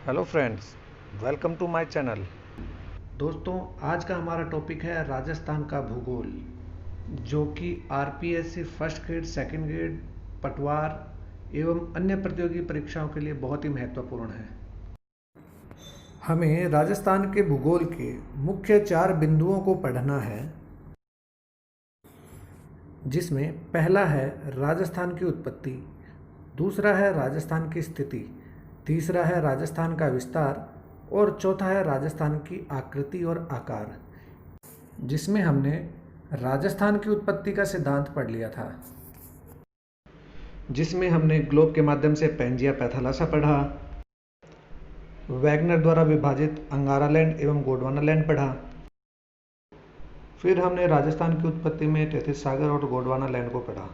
Hello friends, welcome to my channel. दोस्तों, आज का हमारा टॉपिक है राजस्थान का भूगोल, जो कि RPSC first grade, second grade, पटवार एवं अन्य प्रतियोगी परीक्षाओं के लिए बहुत ही महत्वपूर्ण है। हमें राजस्थान के भूगोल के मुख्य 4 बिंदुओं को पढ़ना है, जिसमें पहला है राजस्थान की उत्पत्ति, दूसरा है राजस्थान की स्थिति, तीसरा है राजस्थान का विस्तार और चौथा है राजस्थान की आकृति और आकार, जिसमें हमने राजस्थान की उत्पत्ति का सिद्धांत पढ़ लिया था, जिसमें हमने ग्लोब के माध्यम से पैंजिया पैथालासा पढ़ा, वैगनर द्वारा विभाजित अंगारा लैंड एवं गोंडवाना लैंड पढ़ा। फिर हमने राजस्थान की उत्पत्ति में तैतीस सागर और गोंडवाना लैंड को पढ़ा।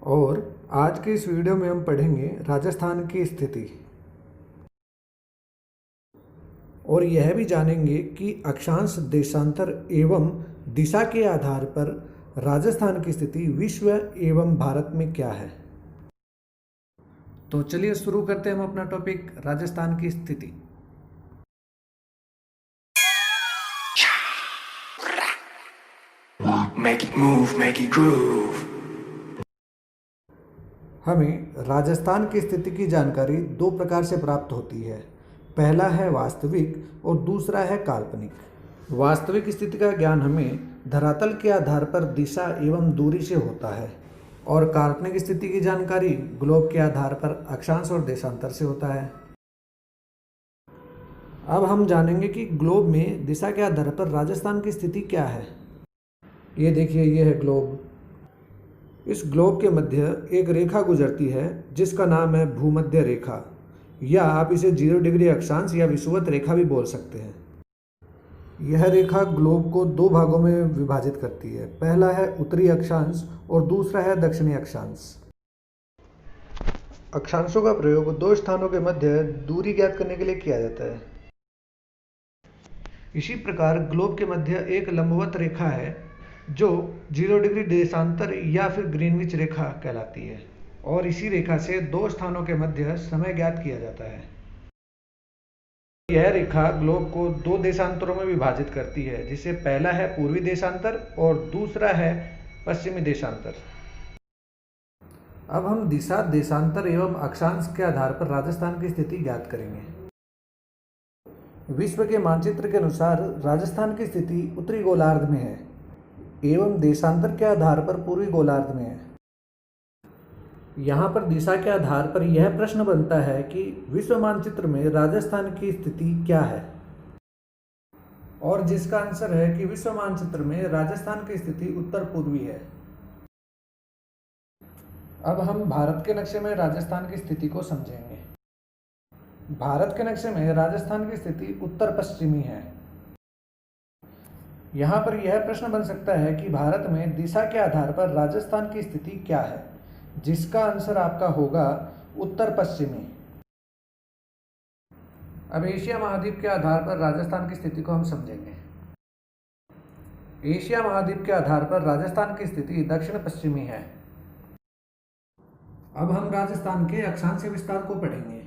और आज के इस वीडियो में हम पढ़ेंगे राजस्थान की स्थिति, और यह भी जानेंगे कि अक्षांश, देशांतर एवं दिशा के आधार पर राजस्थान की स्थिति विश्व एवं भारत में क्या है। तो चलिए शुरू करते हैं हम अपना टॉपिक, राजस्थान की स्थिति। Make it move, make it groove. हमें राजस्थान की स्थिति की जानकारी दो प्रकार से प्राप्त होती है। पहला है वास्तविक और दूसरा है काल्पनिक। वास्तविक स्थिति का ज्ञान हमें धरातल के आधार पर दिशा एवं दूरी से होता है, और काल्पनिक स्थिति की जानकारी ग्लोब के आधार पर अक्षांश और देशांतर से होता है। अब हम जानेंगे कि ग्लोब में दिशा के आधार पर राजस्थान की स्थिति क्या है। ये देखिए, ये है ग्लोब। इस ग्लोब के मध्य एक रेखा गुजरती है जिसका नाम है भूमध्य रेखा, या आप इसे 0 डिग्री अक्षांश या विषुवत रेखा भी बोल सकते हैं। यह रेखा ग्लोब को दो भागों में विभाजित करती है। पहला है उत्तरी अक्षांश और दूसरा है दक्षिणी अक्षांश। अक्षांशों का प्रयोग दो स्थानों के मध्य दूरी ज्ञात करने के लिए किया जाता है। इसी प्रकार ग्लोब के मध्य एक लंबवत रेखा है जो 0 डिग्री देशांतर या फिर ग्रीनविच रेखा कहलाती है, और इसी रेखा से दो स्थानों के मध्य समय ज्ञात किया जाता है। यह रेखा ग्लोब को दो देशांतरों में विभाजित करती है, जिसे पहला है पूर्वी देशांतर और दूसरा है पश्चिमी देशांतर। अब हम दिशा, देशांतर एवं अक्षांश के आधार पर राजस्थान की स्थिति ज्ञात करेंगे। विश्व के मानचित्र के अनुसार राजस्थान की स्थिति उत्तरी गोलार्ध में है एवं देशांतर के आधार पर पूर्वी गोलार्ध में है। यहाँ पर दिशा के आधार पर यह प्रश्न बनता है कि विश्व मानचित्र में राजस्थान की स्थिति क्या है, और जिसका आंसर है कि विश्व मानचित्र में राजस्थान की स्थिति उत्तर पूर्वी है। अब हम भारत के नक्शे में राजस्थान की स्थिति को समझेंगे। भारत के नक्शे में राजस्थान की स्थिति उत्तर पश्चिमी है। यहाँ पर यह प्रश्न बन सकता है कि भारत में दिशा के आधार पर राजस्थान की स्थिति क्या है, जिसका आंसर आपका होगा उत्तर पश्चिमी। अब एशिया महाद्वीप के आधार पर राजस्थान की स्थिति को हम समझेंगे। एशिया महाद्वीप के आधार पर राजस्थान की स्थिति दक्षिण पश्चिमी है। अब हम राजस्थान के अक्षांशीय विस्तार को पढ़ेंगे।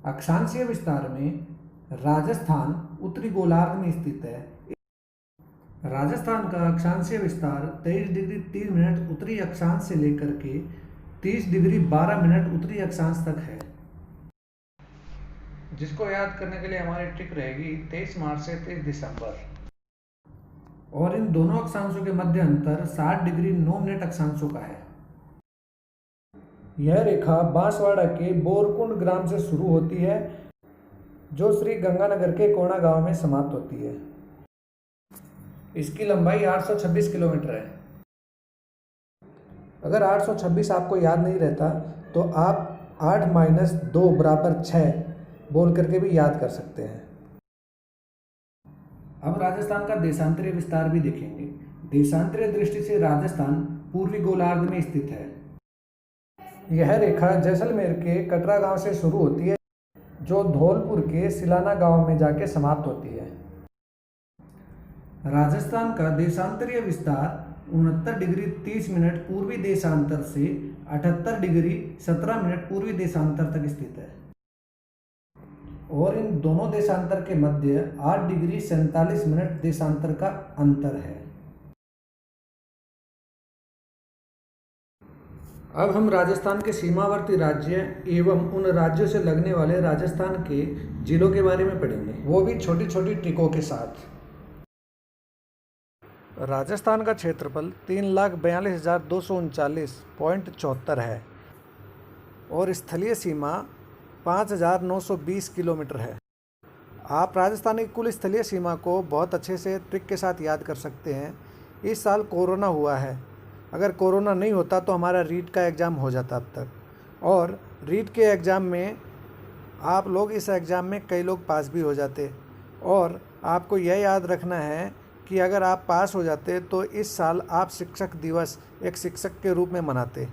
अक्षांशीय विस्तार में राजस्थान उत्तरी गोलार्ध में स्थित है। राजस्थान का अक्षांशीय विस्तार 23 डिग्री 3 मिनट उत्तरी अक्षांश से लेकर के 30 डिग्री 12 मिनट उत्तरी अक्षांश तक है, जिसको याद करने के लिए हमारी ट्रिक रहेगी 23 मार्च से 23 दिसंबर। और इन दोनों अक्षांशों के मध्य अंतर 60 डिग्री 9 मिनट अक्षांशों का है। यह रेखा बांसवाड़ा के बोरकुंड ग्राम से शुरू होती है, जो श्री गंगानगर के कोणा गांव में समाप्त होती है। इसकी लंबाई 826 किलोमीटर है। अगर 826 आपको याद नहीं रहता तो आप 8 - 2 = 6 बोल करके भी याद कर सकते हैं। अब राजस्थान का देशांतरीय विस्तार भी देखेंगे। देशांतरीय दृष्टि से राजस्थान पूर्वी गोलार्ध में स्थित है। यह रेखा जैसलमेर के कटरा गांव से शुरू होती है, जो धौलपुर के सिलाना गांव में जाके समाप्त होती है। राजस्थान का देशांतरीय विस्तार 69 डिग्री 30 मिनट पूर्वी देशांतर से 78 डिग्री 17 मिनट पूर्वी देशांतर तक स्थित है और इन दोनों देशांतर के मध्य 8 डिग्री 47 मिनट देशांतर का अंतर है। अब हम राजस्थान के सीमावर्ती राज्य एवं उन राज्यों से लगने वाले राजस्थान के जिलों के बारे में पढ़ेंगे, वो भी छोटी छोटी ट्रिकों के साथ। राजस्थान का क्षेत्रफल 3,42,239.74 है और स्थलीय सीमा 5,920 किलोमीटर है। आप राजस्थान की कुल स्थलीय सीमा को बहुत अच्छे से ट्रिक के साथ याद कर सकते हैं। इस साल कोरोना हुआ है, अगर कोरोना नहीं होता तो हमारा रीट का एग्ज़ाम हो जाता अब तक, और रीट के एग्ज़ाम में आप लोग इस एग्ज़ाम में कई लोग पास भी हो जाते। और आपको यह याद रखना है कि अगर आप पास हो जाते तो इस साल आप शिक्षक दिवस एक शिक्षक के रूप में मनाते।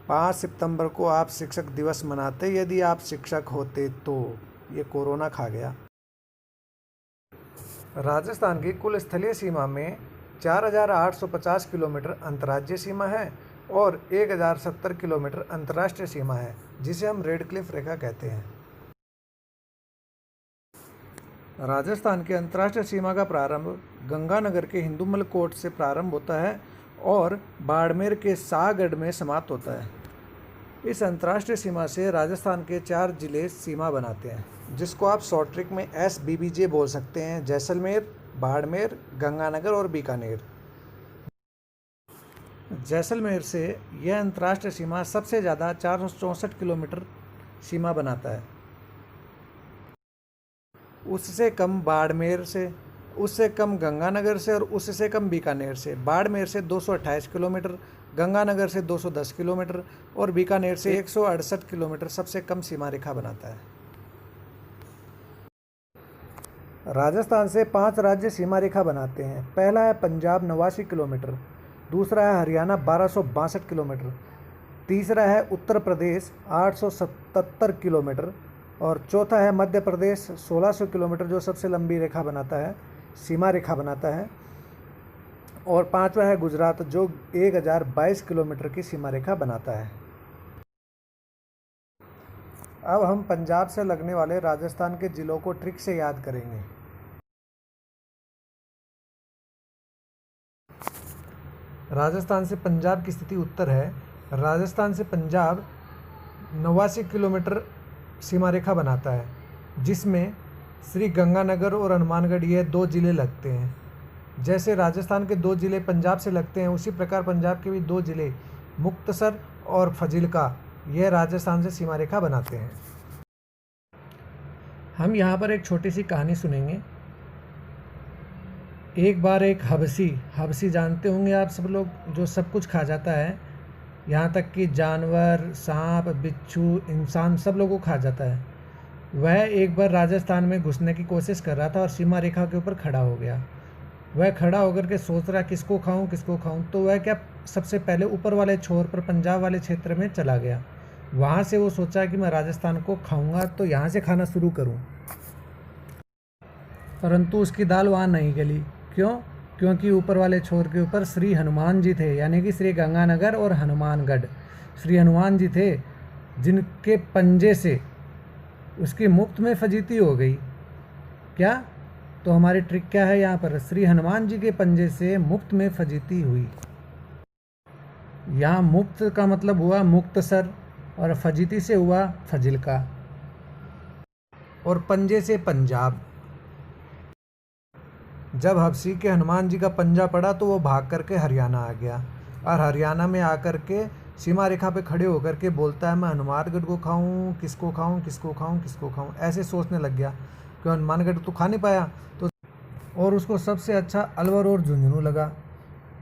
5 सितंबर को आप शिक्षक दिवस मनाते यदि आप शिक्षक होते तो। ये कोरोना खा गया। राजस्थान की कुल स्थलीय सीमा में 4,850 किलोमीटर अंतर्राज्यीय सीमा है और 1,070 किलोमीटर अंतर्राष्ट्रीय सीमा है, जिसे हम रेड क्लिफ रेखा कहते हैं। राजस्थान के अंतर्राष्ट्रीय सीमा का प्रारंभ गंगानगर के हिंदूमल कोट से प्रारंभ होता है और बाड़मेर के शाहगढ़ में समाप्त होता है। इस अंतर्राष्ट्रीय सीमा से राजस्थान के 4 जिले सीमा बनाते हैं, जिसको आप शॉर्ट ट्रिक में SBBJ बोल सकते हैं: जैसलमेर, बाड़मेर, गंगानगर और बीकानेर। जैसलमेर से यह अंतर्राष्ट्रीय सीमा सबसे ज़्यादा 464 किलोमीटर सीमा बनाता है। उससे कम बाड़मेर से, उससे कम गंगानगर से और उससे कम बीकानेर से। बाड़मेर से 228 किलोमीटर, गंगानगर से 210 किलोमीटर और बीकानेर से 168 किलोमीटर सबसे कम सीमा रेखा बनाता है। राजस्थान से 5 राज्य सीमा रेखा बनाते हैं। पहला है पंजाब 89 किलोमीटर, दूसरा है हरियाणा 1262 किलोमीटर, तीसरा है उत्तर प्रदेश 877 किलोमीटर और चौथा है मध्य प्रदेश 1600 किलोमीटर, जो सबसे लंबी रेखा बनाता है, सीमा रेखा बनाता है, और पांचवा है गुजरात, जो 1022 किलोमीटर की सीमा रेखा बनाता है। अब हम पंजाब से लगने वाले राजस्थान के जिलों को ट्रिक से याद करेंगे। राजस्थान से पंजाब की स्थिति उत्तर है। राजस्थान से पंजाब 89 किलोमीटर सीमा रेखा बनाता है, जिसमें श्री गंगानगर और हनुमानगढ़ ये 2 जिले लगते हैं। जैसे राजस्थान के 2 जिले पंजाब से लगते हैं, उसी प्रकार पंजाब के भी 2 जिले मुक्तसर और फजीलका यह राजस्थान से सीमा रेखा बनाते हैं। हम यहाँ पर एक छोटी सी कहानी सुनेंगे। एक बार एक हबसी जानते होंगे आप सब लोग, जो सब कुछ खा जाता है, यहाँ तक कि जानवर, सांप, बिच्छू, इंसान सब लोगों को खा जाता है। वह एक बार राजस्थान में घुसने की कोशिश कर रहा था और सीमा रेखा के ऊपर खड़ा हो गया। वह खड़ा होकर के सोच रहा किसको खाऊं। तो वह क्या सबसे पहले ऊपर वाले छोर पर पंजाब वाले क्षेत्र में चला गया। वहाँ से वो सोचा कि मैं राजस्थान को खाऊंगा तो यहाँ से खाना शुरू करूँ, परंतु उसकी दाल वहाँ नहीं गली। क्यों? क्योंकि ऊपर वाले छोर के ऊपर श्री हनुमान जी थे, यानी कि श्री गंगानगर और हनुमानगढ़। श्री हनुमान जी थे, जिनके पंजे से उसकी मुफ्त में फजीती हो गई। क्या? तो हमारी ट्रिक क्या है यहाँ पर? श्री हनुमान जी के पंजे से मुफ्त में फजीती हुई। यहाँ मुफ्त का मतलब हुआ मुक्तसर और फजीती से हुआ फजिलका और पंजे से पंजाब। जब हबसी के हनुमान जी का पंजा पड़ा तो वो भाग करके हरियाणा आ गया और हरियाणा में आकर के सीमा रेखा पे खड़े होकर के बोलता है मैं हनुमानगढ़ को खाऊं, किसको खाऊं, ऐसे सोचने लग गया कि हनुमानगढ़ तो खा नहीं पाया तो, और उसको सबसे अच्छा अलवर और झुंझुनू लगा।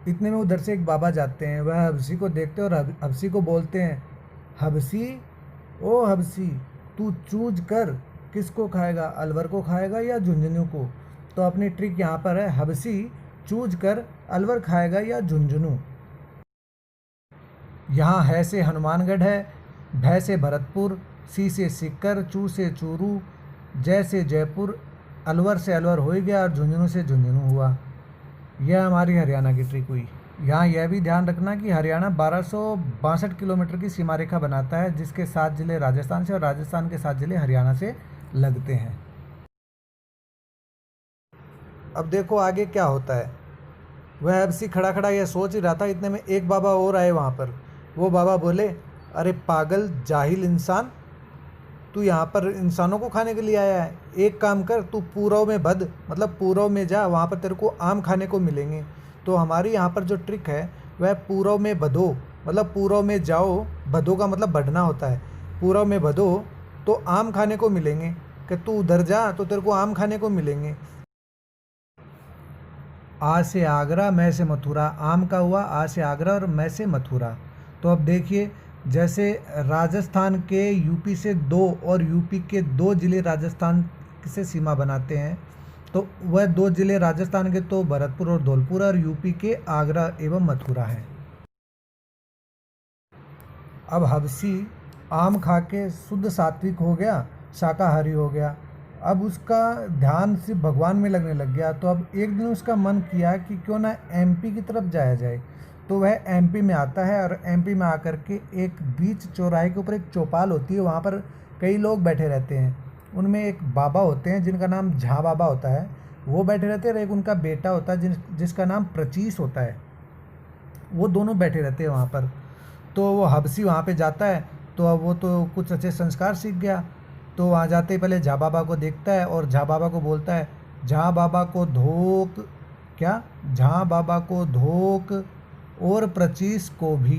इतने में उधर से एक बाबा जाते हैं, वह हबसी को देखते और हबसी को बोलते हैं, हबसी ओ हबसी, तू चूज कर किसको खाएगा, अलवर को खाएगा या झुंझुनू को। तो अपनी ट्रिक यहाँ पर है, हबसी चूज कर अलवर खाएगा या झुंझुनू। यहाँ है से हनुमानगढ़ है, भै से भरतपुर, सी से सीकर, चू से चूरू, जय से जयपुर, अलवर से अलवर हो ही गया और झुंझुनू से झुंझुनू हुआ। यह हमारी हरियाणा की ट्रिक हुई। यहाँ यह भी ध्यान रखना कि हरियाणा 1262 किलोमीटर की सीमा रेखा बनाता है, जिसके 7 जिले राजस्थान से और राजस्थान के 7 जिले हरियाणा से लगते हैं। अब देखो आगे क्या होता है। वह हबसी खड़ा खड़ा यह सोच ही रहा था, इतने में एक बाबा और आए वहाँ पर। वो बाबा बोले, अरे पागल जाहिल इंसान, तू यहाँ पर इंसानों को खाने के लिए आया है। एक काम कर, तू पूरव में बध, मतलब पूरव में जा, वहाँ पर तेरे को आम खाने को मिलेंगे। तो हमारी यहाँ पर जो ट्रिक है वह पूरव में बधो, मतलब पूरव में जाओ, बधो का मतलब बढ़ना होता है। पूरव में बधो तो आम खाने को मिलेंगे, कि तू उधर जा तो तेरे को आम खाने को मिलेंगे। आ से आगरा, मैं से मथुरा, आम का हुआ आ से आगरा और मैं से मथुरा। तो अब देखिए, जैसे राजस्थान के यूपी से 2 और यूपी के 2 ज़िले राजस्थान से सीमा बनाते हैं, तो वह 2 ज़िले राजस्थान के तो भरतपुर और धौलपुर और यूपी के आगरा एवं मथुरा है। अब हबसी आम खा के शुद्ध सात्विक हो गया, शाकाहारी हो गया। अब उसका ध्यान सिर्फ भगवान में लगने लग गया। तो अब एक दिन उसका मन किया कि क्यों ना एमपी की तरफ जाया जाए। तो वह एमपी में आता है और एमपी में आकर के एक बीच चौराहे के ऊपर एक चौपाल होती है, वहाँ पर कई लोग बैठे रहते हैं। उनमें एक बाबा होते हैं जिनका नाम झा बाबा होता है, वो बैठे रहते हैं, और एक उनका बेटा होता है जिसका नाम प्रचीस होता है। वो दोनों बैठे रहते हैं वहाँ पर। तो वो हबसी वहाँ पे जाता है, तो अब वो तो कुछ अच्छे संस्कार सीख गया। तो वहाँ जाते ही पहले झा बाबा को देखता है और झा बाबा को बोलता है, झा बाबा को धोक, क्या, झा बाबा को धोक और प्रचीस को भी,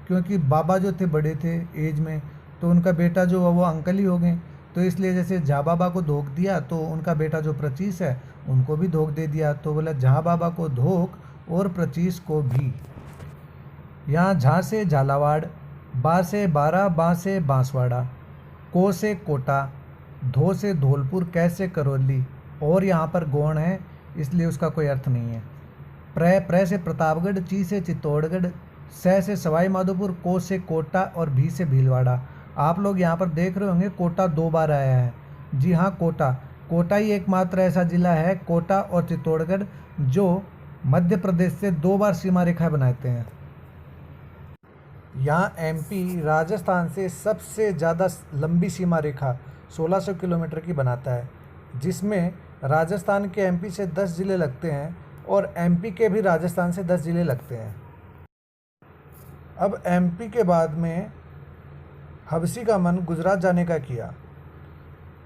क्योंकि बाबा जो थे बड़े थे एज में, तो उनका बेटा जो वो अंकल ही हो गए। तो इसलिए जैसे झा बाबा को धोख दिया, तो उनका बेटा जो प्रचीस है उनको भी धोख दे दिया। तो बोला, झा बाबा को धोख और प्रचीस को भी। यहाँ झा से झालावाड़, बा से बारा, बाँ से बांसवाड़ा, को से कोटा, धो से धौलपुर, कै से करौली, और यहाँ पर गौण है इसलिए उसका कोई अर्थ नहीं है। प्र से प्रतापगढ़, ची से चित्तौड़गढ़, से सवाई माधोपुर, को से कोटा और भी से भीलवाड़ा। आप लोग यहाँ पर देख रहे होंगे कोटा 2 बार आया है। जी हाँ, कोटा ही एकमात्र ऐसा ज़िला है, कोटा और चित्तौड़गढ़, जो मध्य प्रदेश से 2 बार सीमा रेखा बनाते हैं। यहाँ एमपी राजस्थान से सबसे ज़्यादा लंबी सीमा रेखा 1600 किलोमीटर की बनाता है, जिसमें राजस्थान के एमपी से 10 ज़िले लगते हैं और एमपी के भी राजस्थान से 10 ज़िले लगते हैं। अब एमपी के बाद में हबसी का मन गुजरात जाने का किया।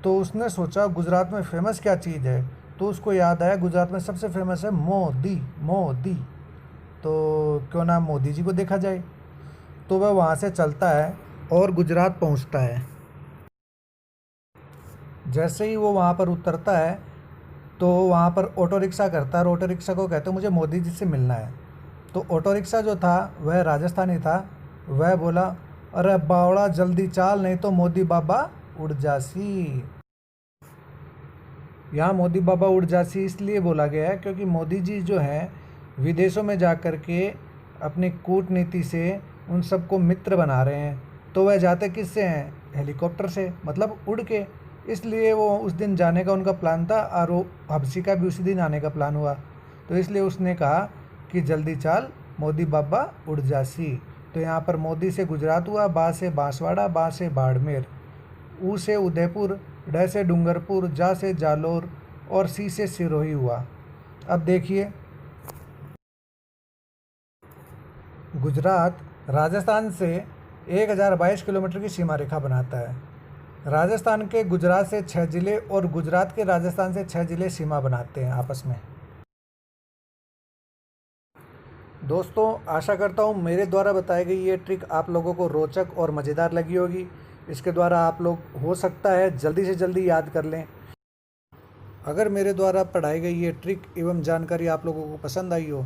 तो उसने सोचा गुजरात में फ़ेमस क्या चीज़ है, तो उसको याद आया गुजरात में सबसे फेमस है मोदी। तो क्यों ना मोदी जी को देखा जाए। तो वह वहाँ से चलता है और गुजरात पहुँचता है। जैसे ही वो वहाँ पर उतरता है तो वहाँ पर ऑटो रिक्शा करता है और ऑटो रिक्शा को कहते हैं मुझे मोदी जी से मिलना है। तो ऑटो रिक्शा जो था वह राजस्थानी था। वह बोला, अरे बावड़ा जल्दी चाल, नहीं तो मोदी बाबा उड़ जासी। यहाँ मोदी बाबा उड़ जासी इसलिए बोला गया है क्योंकि मोदी जी जो हैं विदेशों में जा कर के अपनी कूटनीति से उन सबको मित्र बना रहे हैं। तो वह जाते किससे हैं? हेलीकॉप्टर से, मतलब उड़ के। इसलिए वो उस दिन जाने का उनका प्लान था और वो हबसी का भी उसी दिन आने का प्लान हुआ। तो इसलिए उसने कहा कि जल्दी चाल मोदी बाबा उड़ जासी। तो यहाँ पर मोदी से गुजरात हुआ, बा से बांसवाड़ा, बा से बाड़मेर, ऊ से उदयपुर, ड से डूंगरपुर, जा से जालोर और सी से सिरोही हुआ। अब देखिए, गुजरात राजस्थान से 1022 किलोमीटर की सीमा रेखा बनाता है। राजस्थान के गुजरात से 6 ज़िले और गुजरात के राजस्थान से 6 ज़िले सीमा बनाते हैं आपस में। दोस्तों, आशा करता हूँ मेरे द्वारा बताई गई ये ट्रिक आप लोगों को रोचक और मज़ेदार लगी होगी। इसके द्वारा आप लोग हो सकता है जल्दी से जल्दी याद कर लें। अगर मेरे द्वारा पढ़ाई गई ये ट्रिक एवं जानकारी आप लोगों को पसंद आई हो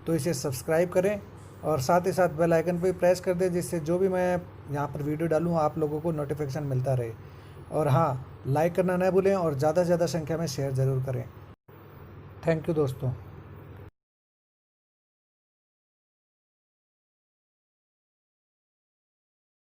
तो इसे सब्सक्राइब करें और साथ ही साथ बेल आइकन पर प्रेस कर दें, जिससे जो भी मैं यहाँ पर वीडियो डालूँ आप लोगों को नोटिफिकेशन मिलता रहे। और हाँ, लाइक करना न भूलें और ज़्यादा से ज़्यादा संख्या में शेयर ज़रूर करें। थैंक यू दोस्तों।